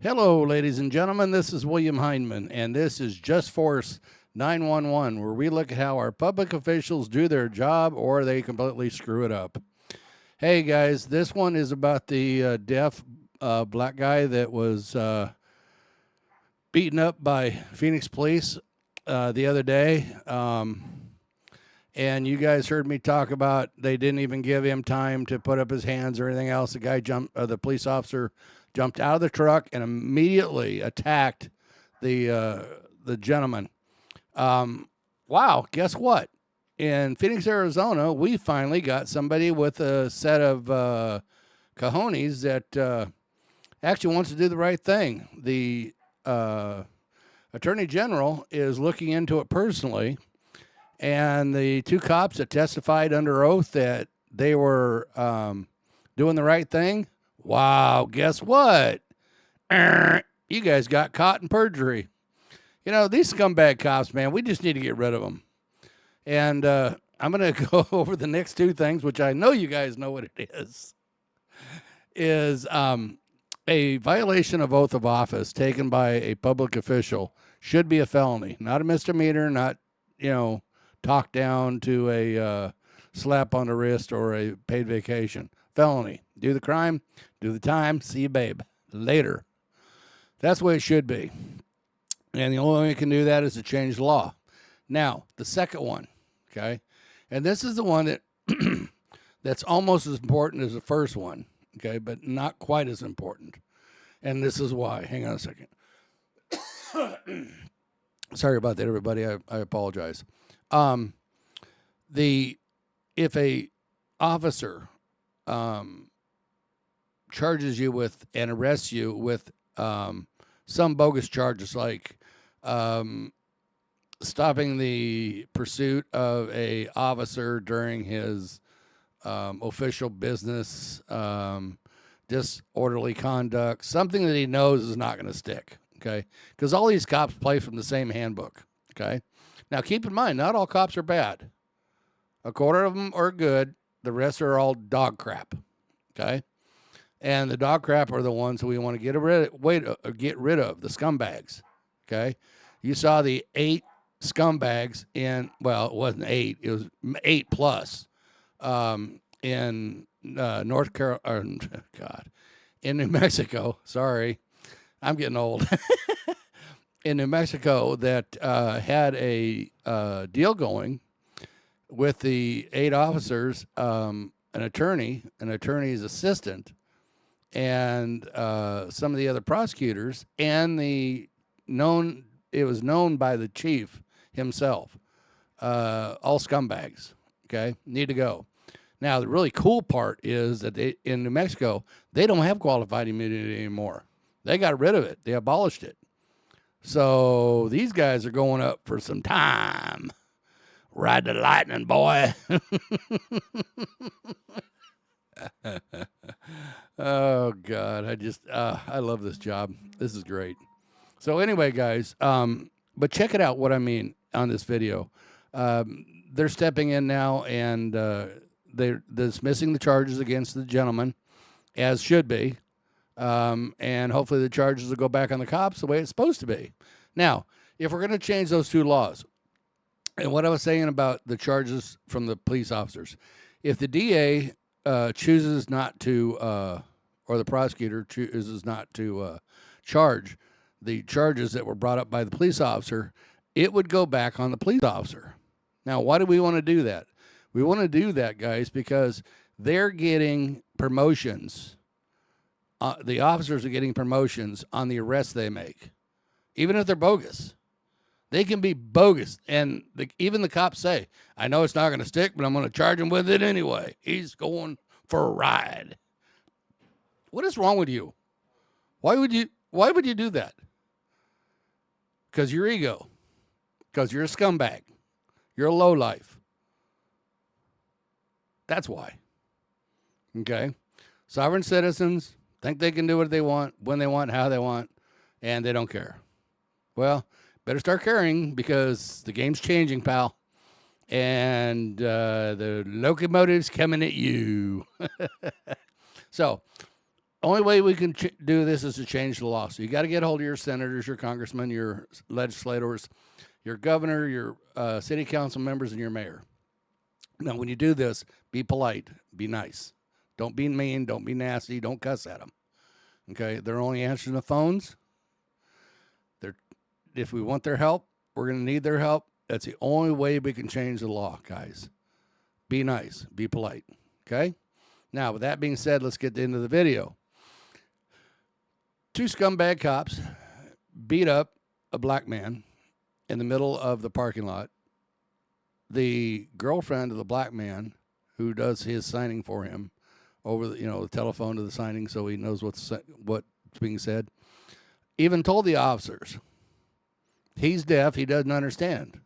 Hello, ladies and gentlemen. This is William Hindman, and this is Just Force 911, where we look at how our public officials do their job or they completely screw it up. Hey, guys, this one is about the deaf black guy that was beaten up by Phoenix police the other day. And you guys heard me talk about they didn't even give him time to put up his hands or anything else. The police officer jumped out of the truck and immediately attacked the gentleman. Wow, guess what? In Phoenix, Arizona, we finally got somebody with a set of cojones that actually wants to do the right thing. The Attorney General is looking into it personally, and the two cops that testified under oath that they were doing the right thing. Wow, guess what? You guys got caught in perjury. You know, these scumbag cops, man, we just need to get rid of them. And I'm going to go over the next two things, which I know you guys know what it is a violation of oath of office taken by a public official should be a felony, not a misdemeanor, not, talked down to a slap on the wrist or a paid vacation. Felony. Do the crime, do the time, see you, babe. Later. That's the way it should be. And the only way you can do that is to change the law. Now, the second one, okay? And this is the one that that's almost as important as the first one, okay, but not quite as important. And this is why. Hang on a second. Sorry about that, everybody. I apologize. If a officer charges you with and arrests you with some bogus charges like stopping the pursuit of a officer during his official business, disorderly conduct, something that he knows is not going to stick, okay? Because all these cops play from the same handbook, okay? Now, keep in mind, not all cops are bad. A quarter of them are good. The rest are all dog crap, okay? And the dog crap are the ones that we want to get rid of, the scumbags, okay? You saw the 8 scumbags it wasn't 8, it was 8 plus in North Carolina, in New Mexico. Sorry, I'm getting old. In New Mexico that had a deal going with the 8 officers, an attorney's assistant, and some of the other prosecutors, and it was known by the chief himself. All scumbags, okay, need to go. Now, the really cool part is that in New Mexico, they don't have qualified immunity anymore. They got rid of it. They abolished it. So these guys are going up for some time. Ride the lightning, boy. Oh, God. I love this job. This is great. So anyway, guys, but check it out what I mean on this video. They're stepping in now, and they're dismissing the charges against the gentleman, as should be. And hopefully the charges will go back on the cops the way it's supposed to be. Now, if we're going to change those two laws, and what I was saying about the charges from the police officers, if the DA chooses not to, or the prosecutor chooses not to charge the charges that were brought up by the police officer, it would go back on the police officer. Now, why do we want to do that? We want to do that, guys, because they're getting promotions. The officers are getting promotions on the arrests they make, even if they're bogus. They can be bogus, and even the cops say, I know it's not going to stick, but I'm going to charge him with it anyway. He's going for a ride. What is wrong with you? Why would you do that? Because your ego. Because you're a scumbag. You're a lowlife. That's why. Okay? Sovereign citizens think they can do what they want, when they want, how they want, and they don't care. Well, better start caring because the game's changing, pal. And the locomotive's coming at you. So, Only way we can do this is to change the law. So you got to get a hold of your senators, your congressmen, your legislators, your governor, your city council members, and your mayor. Now, when you do this, be polite, be nice. Don't be mean, don't be nasty, don't cuss at them. Okay? They're only answering the phones. If we want their help, we're going to need their help. That's the only way we can change the law, guys. Be nice, be polite. Okay? Now, with that being said, let's get into the video. 2 scumbag cops beat up a black man in the middle of the parking lot. The girlfriend of the black man, who does his signing for him over the telephone to the signing, so he knows what's being said, even told the officers he's deaf, he doesn't understand.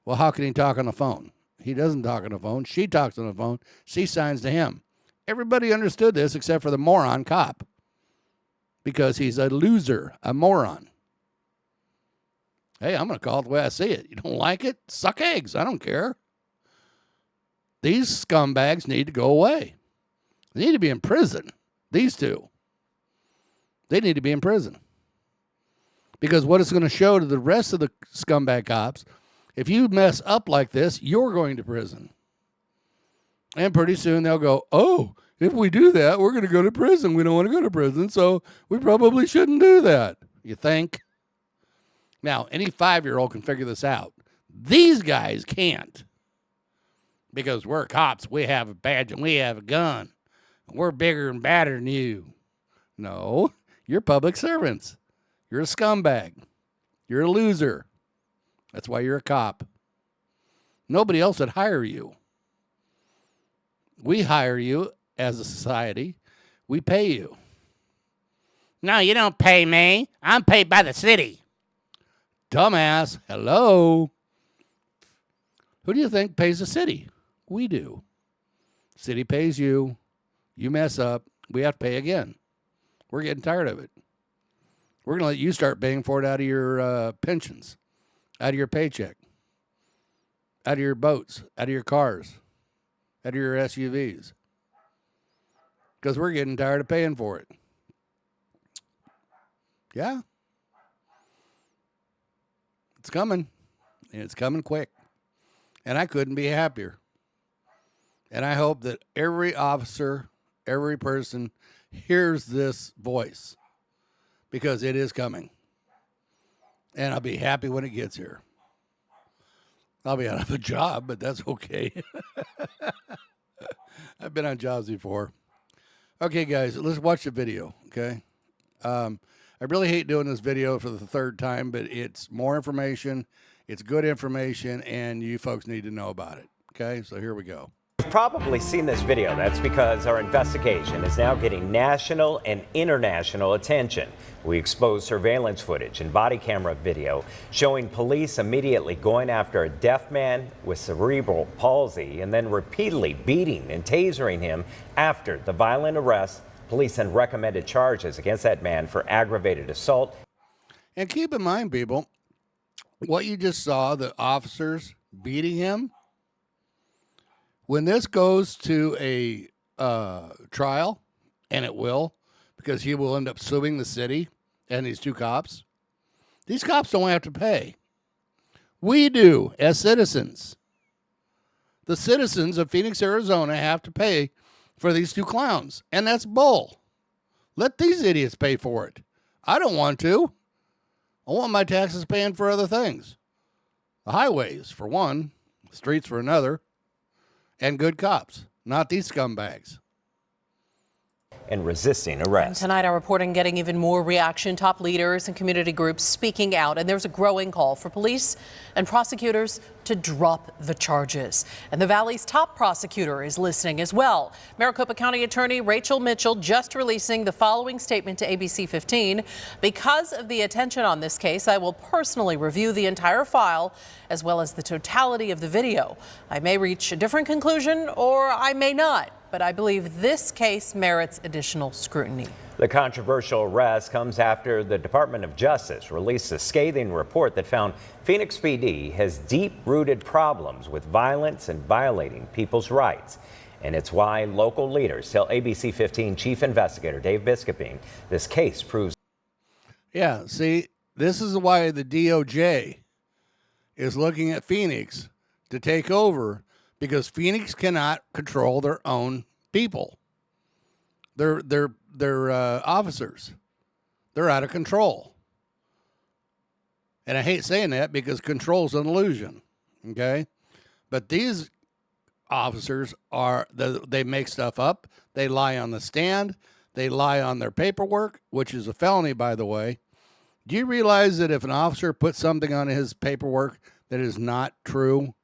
Well, how can he talk on the phone? He doesn't talk on the phone. She talks on the phone. She signs to him. Everybody understood this except for the moron cop, because he's a loser, a moron. Hey, I'm going to call it the way I see it. You don't like it? Suck eggs. I don't care. These scumbags need to go away. They need to be in prison. These two. They need to be in prison. Because what it's going to show to the rest of the scumbag cops, if you mess up like this, you're going to prison. And pretty soon they'll go, oh, if we do that, we're going to go to prison. We don't want to go to prison, so we probably shouldn't do that. You think? Now, any 5-year-old can figure this out. These guys can't. Because we're cops. We have a badge and we have a gun. We're bigger and badder than you. No, you're public servants. You're a scumbag. You're a loser. That's why you're a cop. Nobody else would hire you. We hire you as a society. We pay you. No, you don't pay me. I'm paid by the city. Dumbass. Hello. Who do you think pays the city? We do. City pays you. You mess up. We have to pay again. We're getting tired of it. We're going to let you start paying for it out of your pensions, out of your paycheck, out of your boats, out of your cars, out of your SUVs. Because we're getting tired of paying for it. Yeah. It's coming. And it's coming quick. And I couldn't be happier. And I hope that every officer, every person hears this voice. Because it is coming. And I'll be happy when it gets here. I'll be out of a job, but that's okay. I've been on jobs before. Okay, guys, let's watch the video, okay? I really hate doing this video for the 3rd time, but it's more information, it's good information, and you folks need to know about it, okay? So here we go. You've probably seen this video. That's because our investigation is now getting national and international attention. We exposed surveillance footage and body camera video showing police immediately going after a deaf man with cerebral palsy and then repeatedly beating and tasering him after the violent arrest. Police then recommended charges against that man for aggravated assault. And keep in mind, people, what you just saw, the officers beating him, when this goes to a trial, and it will, because he will end up suing the city and these 2 cops, these cops don't have to pay. We do, as citizens. The citizens of Phoenix, Arizona have to pay for these 2 clowns, and that's bull. Let these idiots pay for it. I don't want to. I want my taxes paying for other things. The highways, for one, streets for another, and good cops, not these scumbags. And resisting arrest. And tonight, our reporting getting even more reaction. Top leaders and community groups speaking out, and there's a growing call for police and prosecutors to drop the charges. And the Valley's top prosecutor is listening as well. Maricopa County Attorney Rachel Mitchell just releasing the following statement to ABC 15. Because of the attention on this case, I will personally review the entire file as well as the totality of the video. I may reach a different conclusion or I may not, but I believe this case merits additional scrutiny. The controversial arrest comes after the Department of Justice released a scathing report that found Phoenix PD has deep-rooted problems with violence and violating people's rights. And it's why local leaders tell ABC 15 Chief Investigator Dave Biskuping this case proves. Yeah, see, this is why the DOJ is looking at Phoenix to take over, because Phoenix cannot control their own people. Their officers. They're out of control. And I hate saying that because control's an illusion. Okay? But these officers they make stuff up. They lie on the stand. They lie on their paperwork, which is a felony, by the way. Do you realize that if an officer puts something on his paperwork that is not true,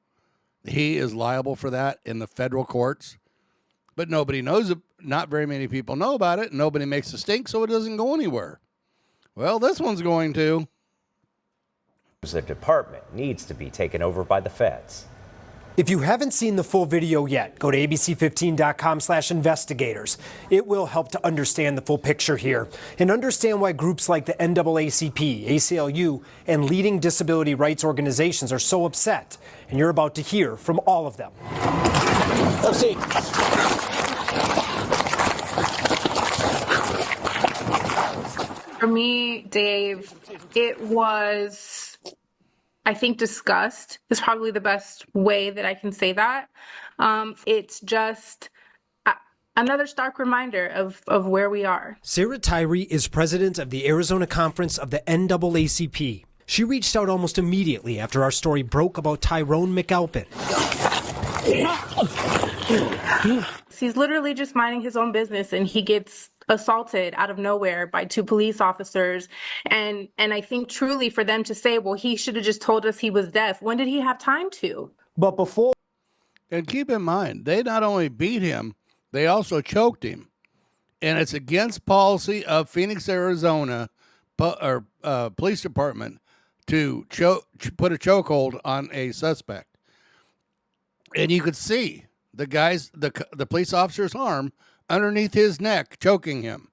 he is liable for that in the federal courts? But nobody knows it. Not very many people know about it. Nobody makes a stink, so it doesn't go anywhere. Well, this one's going to. The department needs to be taken over by the feds. If you haven't seen the full video yet, go to abc15.com/investigators. It will help to understand the full picture here and understand why groups like the NAACP, ACLU, and leading disability rights organizations are so upset. And you're about to hear from all of them. Let's see. For me, Dave, it was, I think, disgust is probably the best way that I can say that. It's just another stark reminder of where we are. Sarah Tyree is president of the Arizona Conference of the NAACP. She reached out almost immediately after our story broke about Tyrone McAlpin. He's literally just minding his own business and he gets assaulted out of nowhere by two police officers. And I think truly for them to say, well, he should have just told us he was deaf. When did he have time to? But before. And keep in mind, they not only beat him, they also choked him. And it's against policy of Phoenix, Arizona, police department to put a chokehold on a suspect. And you could see the guy's, the police officer's arm underneath his neck, choking him.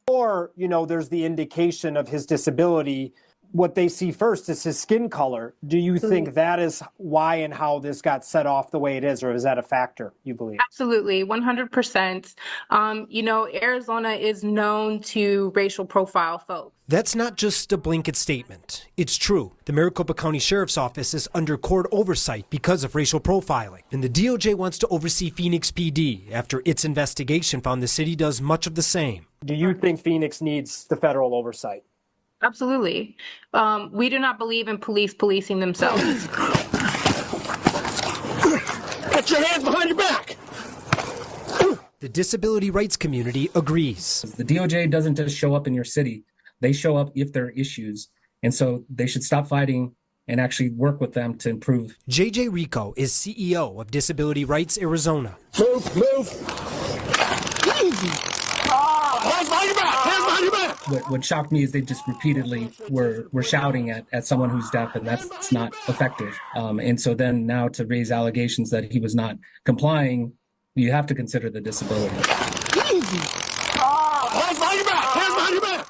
Or, there's the indication of his disability. What they see first is his skin color. Do you think that is why and how this got set off the way it is, or is that a factor, you believe? Absolutely, 100%. Arizona is known to racial profile folks. That's not just a blanket statement. It's true. The Maricopa County Sheriff's Office is under court oversight because of racial profiling. And the DOJ wants to oversee Phoenix PD after its investigation found the city does much of the same. Do you think Phoenix needs the federal oversight? Absolutely. We do not believe in police policing themselves. Put your hands behind your back. The disability rights community agrees. The DOJ doesn't just show up in your city. They show up if there are issues. And so they should stop fighting and actually work with them to improve. JJ Rico is CEO of Disability Rights Arizona. Move. Easy. Hands behind your back. Hands behind your back. What shocked me is they just repeatedly were shouting at someone who's deaf, and that's not effective. And so then now to raise allegations that he was not complying, you have to consider the disability. Easy. Hands behind your back. Hands behind your back.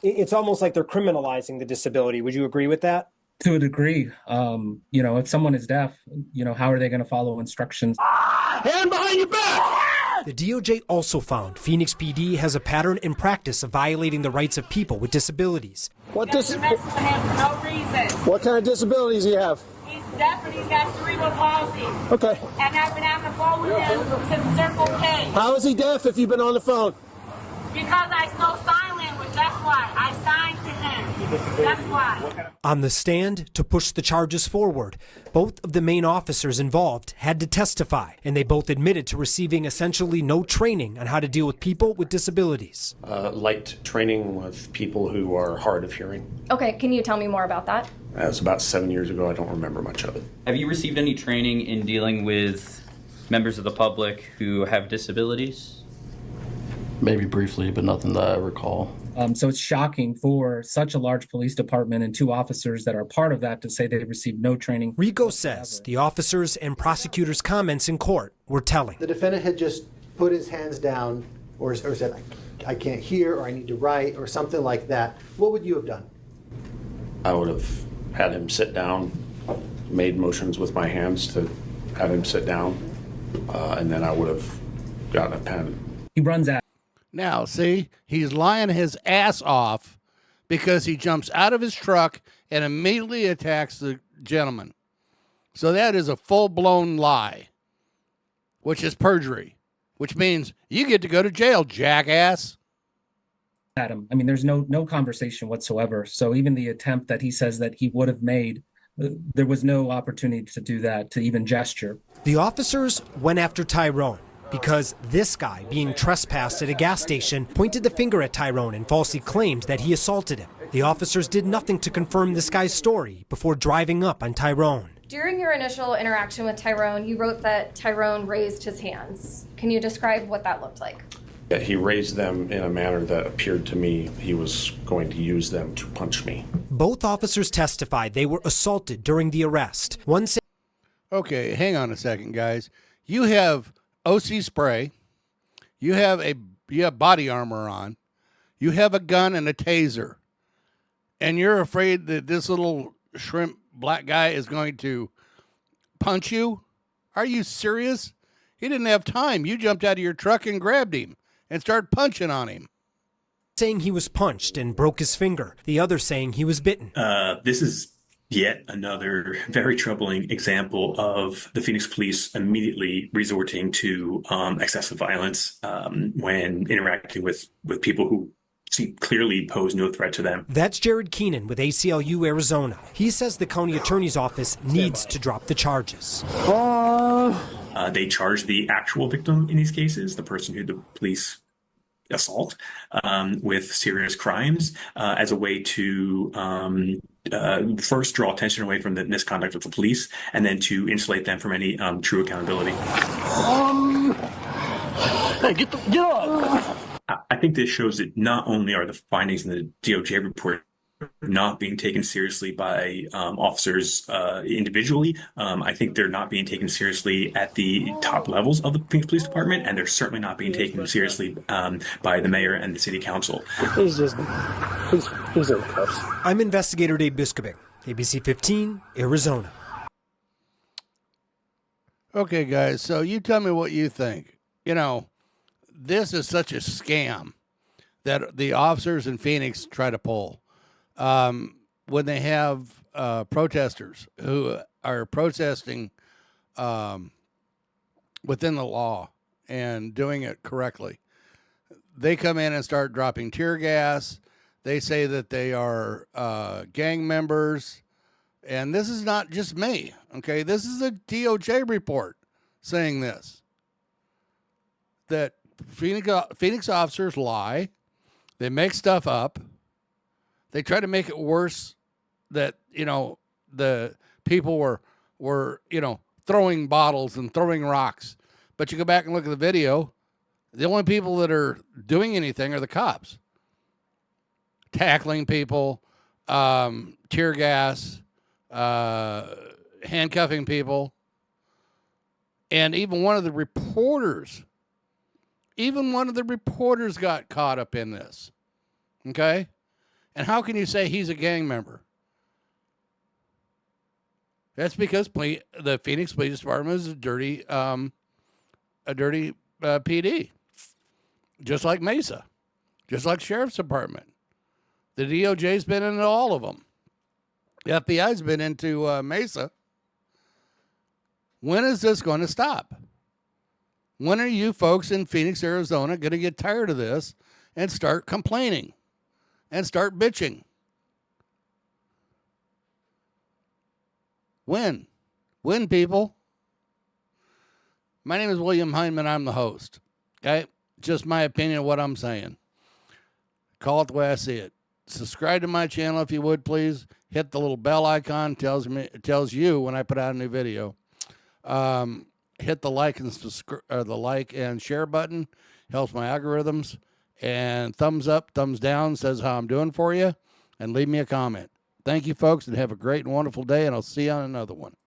It's almost like they're criminalizing the disability. Would you agree with that? To a degree. If someone is deaf, how are they going to follow instructions? Hand behind your back. The DOJ also found Phoenix PD has a pattern and practice of violating the rights of people with disabilities. What mess with him for no reason. What kind of disabilities do you have? He's deaf and he's got cerebral palsy. Okay. And I've been on the phone with him since Circle K. How is he deaf if you've been on the phone? Because I know sign language, that's why. I signed to him. That's why. On the stand to push the charges forward, both of the main officers involved had to testify, and they both admitted to receiving essentially no training on how to deal with people with disabilities. Light training with people who are hard of hearing. Okay, can you tell me more about that? That was about 7 years ago. I don't remember much of it. Have you received any training in dealing with members of the public who have disabilities? Maybe briefly, but nothing that I recall. So it's shocking for such a large police department and two officers that are part of that to say they received no training. Rico says the officers' and prosecutors' comments in court were telling. The defendant had just put his hands down or said, I can't hear, or I need to write, or something like that. What would you have done? I would have had him sit down, made motions with my hands to had him sit down, and then I would have gotten a pen. He runs out. Now, see, he's lying his ass off because he jumps out of his truck and immediately attacks the gentleman. So that is a full-blown lie, which is perjury, which means you get to go to jail, jackass. At him. I mean, there's no conversation whatsoever. So even the attempt that he says that he would have made, there was no opportunity to do that, to even gesture. The officers went after Tyrone because this guy, being trespassed at a gas station, pointed the finger at Tyrone and falsely claimed that he assaulted him. The officers did nothing to confirm this guy's story before driving up on Tyrone. During your initial interaction with Tyrone, you wrote that Tyrone raised his hands. Can you describe what that looked like? He raised them in a manner that appeared to me he was going to use them to punch me. Both officers testified they were assaulted during the arrest. One said, Okay, hang on a second, guys. You have OC spray. You have body armor on. You have a gun and a taser. And you're afraid that this little shrimp black guy is going to punch you? Are you serious? He didn't have time. You jumped out of your truck and grabbed him and started punching on him. saying he was punched and broke his finger. The other saying he was bitten. This is yet another very troubling example of the Phoenix police immediately resorting to excessive violence when interacting with people who clearly pose no threat to them. That's Jared Keenan with ACLU Arizona. He says the county attorney's office needs to drop the charges. They charge the actual victim in these cases, the person who the police assault, with serious crimes as a way to first draw attention away from the misconduct of the police and then to insulate them from any true accountability. Hey, get up! I think this shows that not only are the findings in the DOJ report not being taken seriously by officers individually, I think they're not being taken seriously at the top levels of the Phoenix Police Department, and they're certainly not being taken seriously by the mayor and the city council. He's in cuffs. I'm investigator Dave Biscobing, ABC 15, Arizona. Okay, guys, so you tell me what you think. You know, this is such a scam that the officers in Phoenix try to pull. When they have protesters who are protesting within the law and doing it correctly, they come in and start dropping tear gas. They say that they are gang members. And this is not just me, okay? This is a DOJ report saying this, that Phoenix officers lie. They make stuff up. They try to make it worse that, you know, the people were, you know, throwing bottles and throwing rocks. But you go back and look at the video, the only people that are doing anything are the cops. Tackling people, tear gas, handcuffing people. And even one of the reporters got caught up in this. Okay? And how can you say he's a gang member? That's because the Phoenix Police Department is a dirty PD. Just like Mesa. Just like Sheriff's Department. The DOJ's been into all of them. The FBI's been into Mesa. When is this going to stop? When are you folks in Phoenix, Arizona going to get tired of this and start complaining and start bitching? When? When, people? My name is William Heineman. I'm the host. Okay? Just my opinion of what I'm saying. Call it the way I see it. Subscribe to my channel if you would, please. Hit the little bell icon. Tells you when I put out a new video. Hit the like and share button. Helps my algorithms. And thumbs up, thumbs down says how I'm doing for you. And leave me a comment. Thank you, folks, and have a great and wonderful day. And I'll see you on another one.